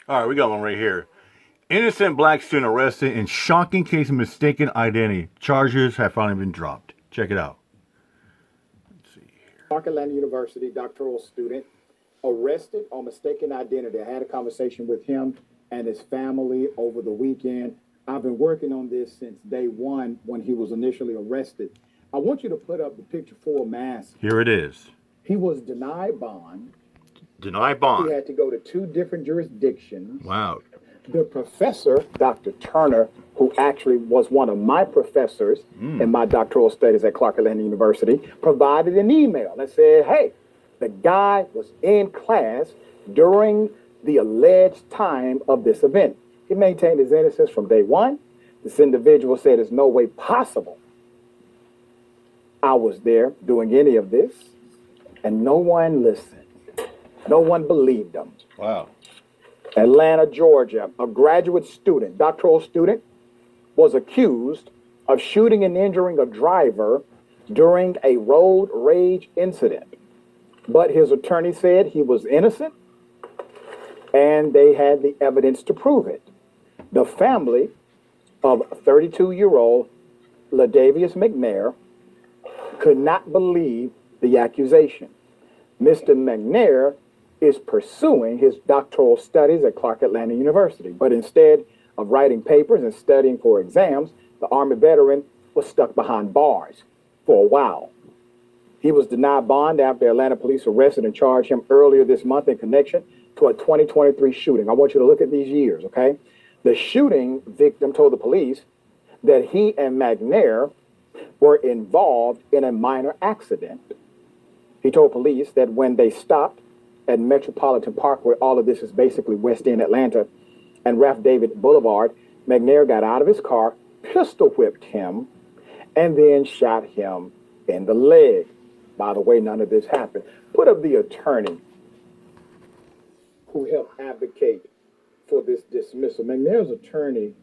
All right, we got one right here. Innocent black student arrested in shocking case of mistaken identity. Charges have finally been dropped. Check it out. Let's see. Clark Atlanta University doctoral student arrested on mistaken identity. I had a conversation with him and his family over the weekend. I've been working on this since day one when he was initially arrested. I want you to put up the picture full mask. Here it is. He was denied bond. Deny He bond. had to go to 2 different jurisdictions. Wow. The professor, Dr. Turner, who actually was one of my professors in my doctoral studies at Clark Atlanta University, provided an email that said, hey, the guy was in class during the alleged time of this event. He maintained his innocence from day one. This individual said there's no way possible I was there doing any of this, and no one listened. No one believed him. Wow. Atlanta, Georgia, a graduate student, doctoral student, was accused of shooting and injuring a driver during a road rage incident. But his attorney said he was innocent and they had the evidence to prove it. The family of 32-year-old Ladavius McNair could not believe the accusation. Mr. McNair is pursuing his doctoral studies at Clark Atlanta University, but instead of writing papers and studying for exams, the Army veteran was stuck behind bars for a while. He was denied bond after Atlanta police arrested and charged him earlier this month in connection to a 2023 shooting. I want you to look at these years, okay? The shooting victim told the police that he and McNair were involved in a minor accident. He told police that when they stopped at Metropolitan Park, where all of this is basically West End Atlanta, and Ralph David Boulevard, McNair got out of his car, pistol whipped him, and then shot him in the leg. By the way, none of this happened. Put up the attorney who helped advocate for this dismissal. McNair's attorney,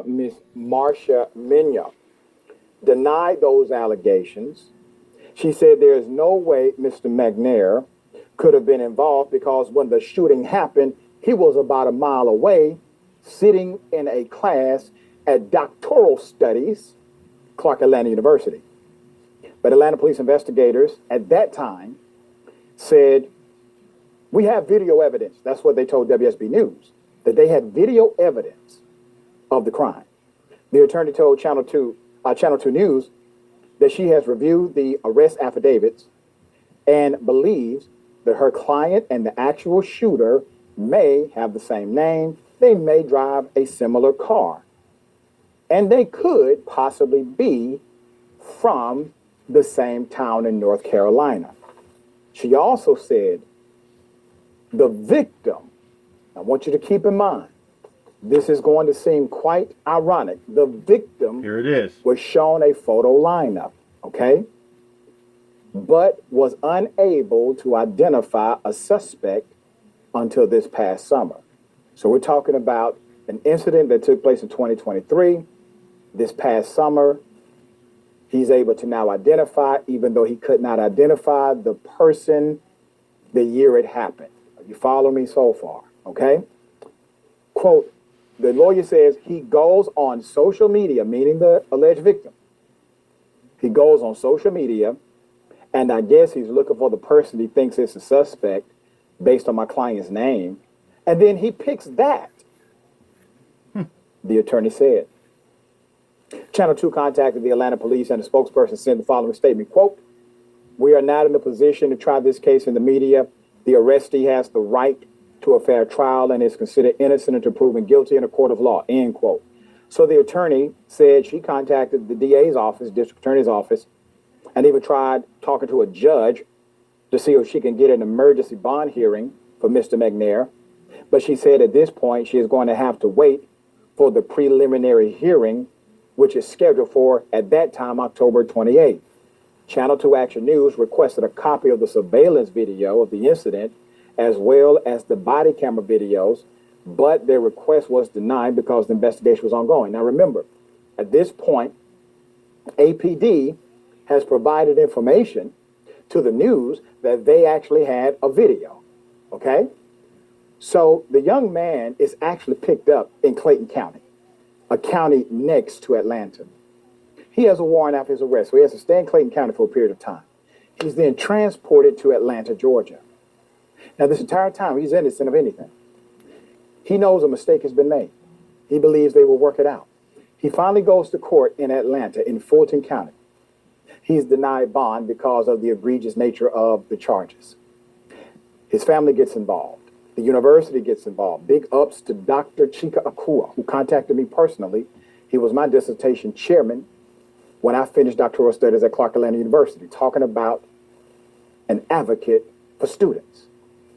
Miss Marcia Minya, denied those allegations. She said there is no way Mr. McNair could have been involved because when the shooting happened, he was about a mile away, sitting in a class at doctoral studies, Clark Atlanta University. But Atlanta police investigators at that time said, we have video evidence. That's what they told WSB News, that they had video evidence of the crime. The attorney told Channel 2 News that she has reviewed the arrest affidavits and believes that her client and the actual shooter may have the same name. They may drive a similar car. And they could possibly be from the same town in North Carolina. She also said the victim, I want you to keep in mind, this is going to seem quite ironic. The victim Here it is. was shown a photo lineup, okay? But was unable to identify a suspect until this past summer. So we're talking about an incident that took place in 2023. This past summer, he's able to now identify, even though he could not identify the person the year it happened. Are you following me so far? Okay? Quote, the lawyer says he goes on social media, meaning the alleged victim. He goes on social media, and I guess he's looking for the person he thinks is a suspect based on my client's name. And then he picks that, the attorney said. Channel 2 contacted the Atlanta police, and the spokesperson sent the following statement, quote, we are not in a position to try this case in the media. The arrestee has the right to a fair trial and is considered innocent until proven guilty in a court of law, end quote. So the attorney said she contacted the DA's office, district attorney's office, and even tried talking to a judge to see if she can get an emergency bond hearing for Mr. McNair. But she said at this point, she is going to have to wait for the preliminary hearing, which is scheduled for, at that time, October 28th. Channel 2 Action News requested a copy of the surveillance video of the incident, as well as the body camera videos, but their request was denied because the investigation was ongoing. Now remember, at this point, APD has provided information to the news that they actually had a video, okay? So the young man is actually picked up in Clayton County, a county next to Atlanta. He has a warrant after his arrest, so he has to stay in Clayton County for a period of time. He's then transported to Atlanta, Georgia. Now, this entire time, he's innocent of anything. He knows a mistake has been made. He believes they will work it out. He finally goes to court in Atlanta, in Fulton County. He's denied bond because of the egregious nature of the charges. His family gets involved. The university gets involved. Big ups to Dr. Chika Akua, who contacted me personally. He was my dissertation chairman when I finished doctoral studies at Clark Atlanta University, talking about an advocate for students.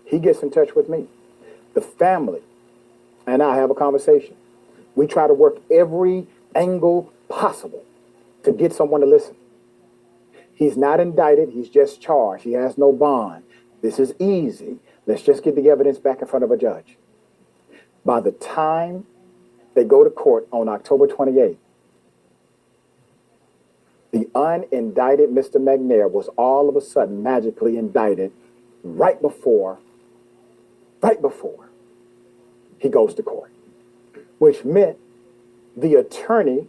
He gets in touch with me. The family and I have a conversation. We try to work every angle possible to get someone to listen. He's not indicted. He's just charged. He has no bond. This is easy. Let's just get the evidence back in front of a judge. By the time they go to court on October 28th, the unindicted Mr. McNair was all of a sudden magically indicted right before he goes to court, which meant the attorney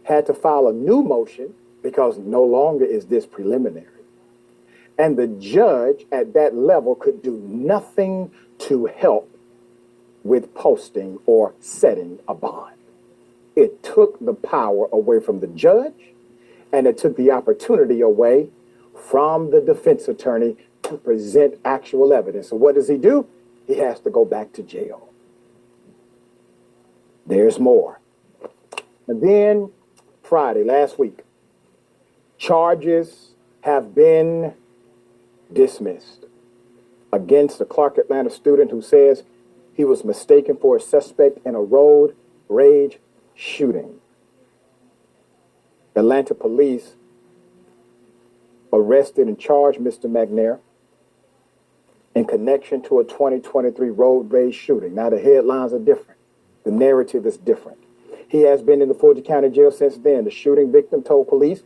had to file a new motion because no longer is this preliminary. And the judge at that level could do nothing to help with posting or setting a bond. It took the power away from the judge, and it took the opportunity away from the defense attorney to present actual evidence. So what does he do? He has to go back to jail. There's more. And then Friday, last week, charges have been dismissed against a Clark Atlanta student who says he was mistaken for a suspect in a road rage shooting. Atlanta police arrested and charged Mr. McNair in connection to a 2023 road rage shooting. Now, the headlines are different. The narrative is different. He has been in the Fulton County Jail since then. The shooting victim told police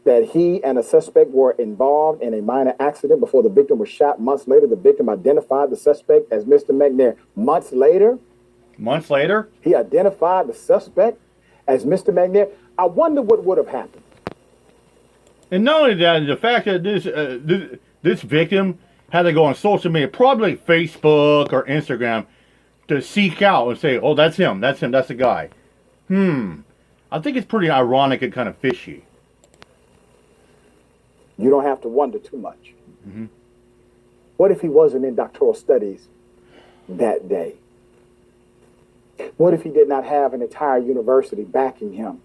that he and a suspect were involved in a minor accident before the victim was shot. Months later, the victim identified the suspect as Mr. McNair. Months later, he identified the suspect as Mr. McNair. I wonder what would have happened. And not only that, the fact that this victim had to go on social media, probably Facebook or Instagram, to seek out and say, "Oh, that's him. That's the guy." I think it's pretty ironic and kind of fishy. You don't have to wonder too much. Mm-hmm. What if he wasn't in doctoral studies that day? What if he did not have an entire university backing him,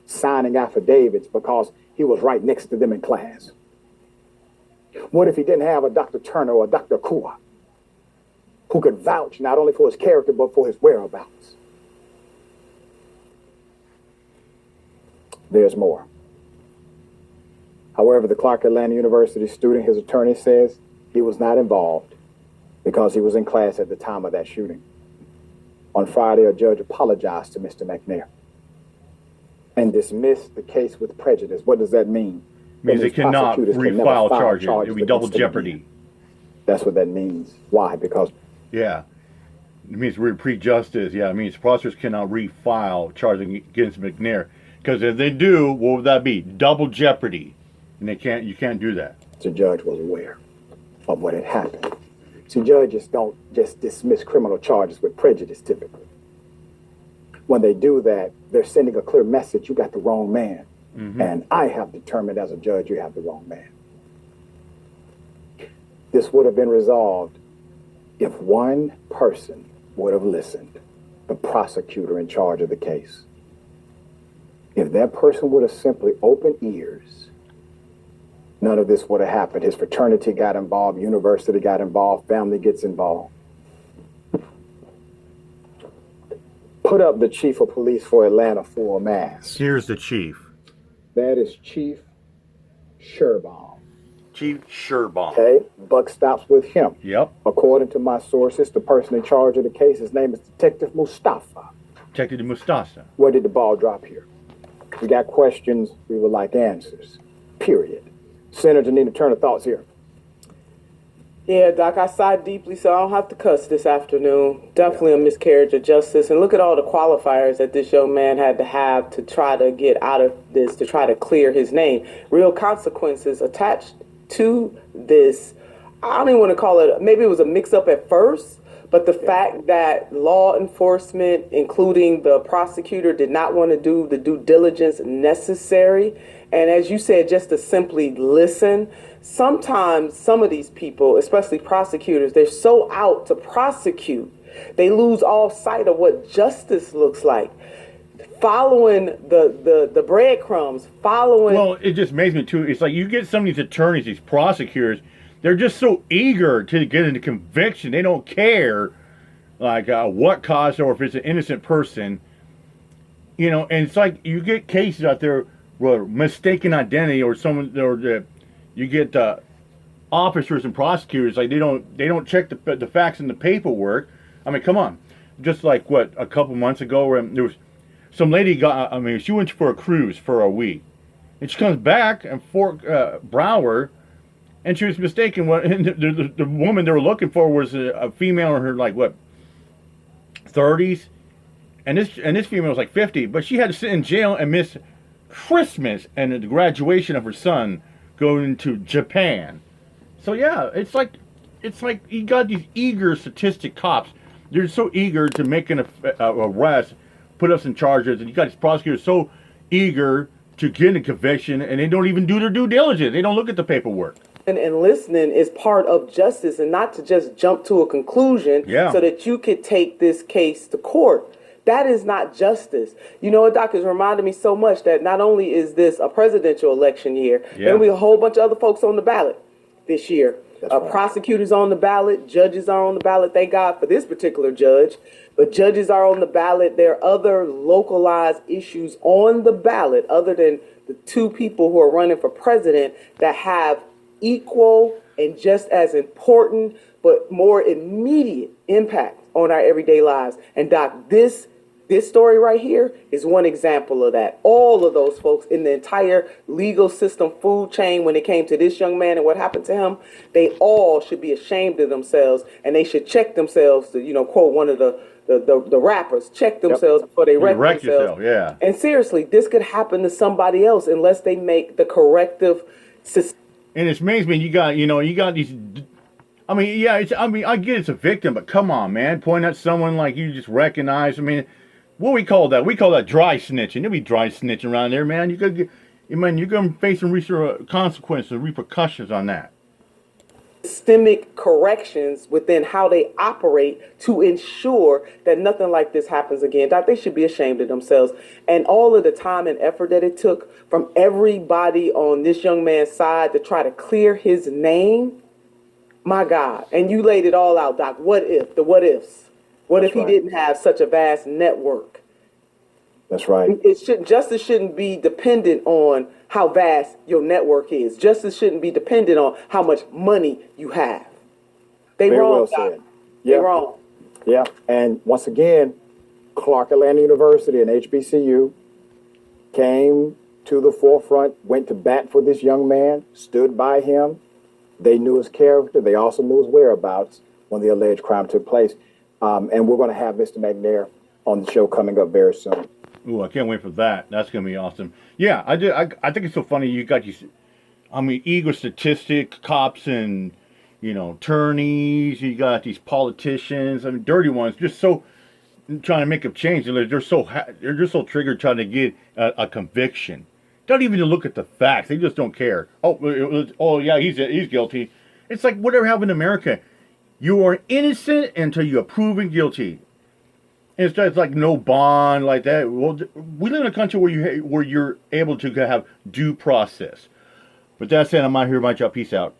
signing affidavits because he was right next to them in class? What if he didn't have a Dr. Turner or a Dr. Kua who could vouch not only for his character but for his whereabouts? There's more. However, the Clark Atlanta University student, his attorney says he was not involved because he was in class at the time of that shooting. On Friday, a judge apologized to Mr. McNair and dismissed the case with prejudice. What does that mean? Means it cannot refile charges. It would be double jeopardy. That's what that means. Why? Because... Yeah. It means pre-justice. Yeah, it means prosecutors cannot refile charging against McNair. Because if they do, what would that be? Double jeopardy. And you can't do that. The judge was aware of what had happened. See, judges don't just dismiss criminal charges with prejudice typically. When they do that, they're sending a clear message: you got the wrong man. Mm-hmm. And I have determined as a judge you have the wrong man. This would have been resolved if one person would have listened, the prosecutor in charge of the case. If that person would have simply opened ears, none of this would have happened. His fraternity got involved, university got involved, family gets involved. Put up the chief of police for Atlanta full mask. Here's the chief. That is Chief Sherbaum. Chief Sherbaum. Okay, buck stops with him. Yep. According to my sources, the person in charge of the case, his name is Detective Mustafa. Detective Mustafa. Where did the ball drop here? We got questions, we would like answers. Period. Senator Nina Turner, thoughts here. Yeah, Doc, I sighed deeply, so I don't have to cuss this afternoon. Definitely a miscarriage of justice. And look at all the qualifiers that this young man had to have to try to get out of this, to try to clear his name. Real consequences attached to this. I don't even want to call it, maybe it was a mix up at first, but the fact that law enforcement, including the prosecutor, did not want to do the due diligence necessary. And as you said, just to simply listen. Sometimes some of these people, especially prosecutors, they're so out to prosecute, they lose all sight of what justice looks like. Following the breadcrumbs, following. Well, it just makes me too. It's like you get some of these attorneys, these prosecutors, they're just so eager to get into conviction. They don't care, like what caused or if it's an innocent person, you know. And it's like you get cases out there where mistaken identity or someone or you get officers and prosecutors like they don't check the facts in the paperwork. I mean, come on, just like what a couple months ago where there was some lady got. I mean, she went for a cruise for a week, and she comes back and Fort Broward. And she was mistaken. And the woman they were looking for was a female in her like what 30s, and this female was like 50. But she had to sit in jail and miss Christmas and the graduation of her son going to Japan. So yeah, it's like you got these eager statistic cops. They're so eager to make an arrest, put us in charges, and you got these prosecutors so eager to get a conviction, and they don't even do their due diligence. They don't look at the paperwork. And listening is part of justice, and not to just jump to a conclusion so that you could take this case to court. That is not justice. You know what, Doc, has reminded me so much that not only is this a presidential election year, there'll be a whole bunch of other folks on the ballot this year. Right. Prosecutors on the ballot, judges are on the ballot, thank God for this particular judge, but judges are on the ballot. There are other localized issues on the ballot other than the two people who are running for president that have equal and just as important but more immediate impact on our everyday lives. And Doc, this story right here is one example of that. All of those folks in the entire legal system food chain, when it came to this young man and what happened to him, they all should be ashamed of themselves, and they should check themselves to, quote one of the rappers, check themselves before they wreck themselves. Yeah. And seriously, this could happen to somebody else unless they make the corrective system. And it's amazing. You got these. I mean, yeah. I get it's a victim, but come on, man. Point at someone like you just recognize. I mean, what we call that? We call that dry snitching. There'll be dry snitching around there, man. You're gonna face some consequences, repercussions on that. Systemic corrections within how they operate to ensure that nothing like this happens again. That they should be ashamed of themselves. And all of the time and effort that it took from everybody on this young man's side to try to clear his name, my God. And you laid it all out, Doc. What if? The what ifs. What if he didn't have such a vast network? That's right. Justice shouldn't be dependent on how vast your network is. Justice shouldn't be dependent on how much money you have. They Very wrong, well Doc. said. They wrong. Yeah, and once again, Clark Atlanta University and HBCU came to the forefront, went to bat for this young man, stood by him. They knew his character. They also knew his whereabouts when the alleged crime took place. And we're going to have Mr. McNair on the show coming up very soon. Ooh, I can't wait for that. That's going to be awesome. Yeah, I think it's so funny. You got these, egotistic cops and, attorneys. You got these politicians. Dirty ones. Just so trying to make a change. They're just so triggered trying to get a conviction. Don't even look at the facts. They just don't care. Oh yeah, he's guilty. It's like whatever happened in America. You are innocent until you are proven guilty. And it's like no bond like that. Well, we live in a country where you're able to have due process. But that said, I'm out here. My job. Peace out.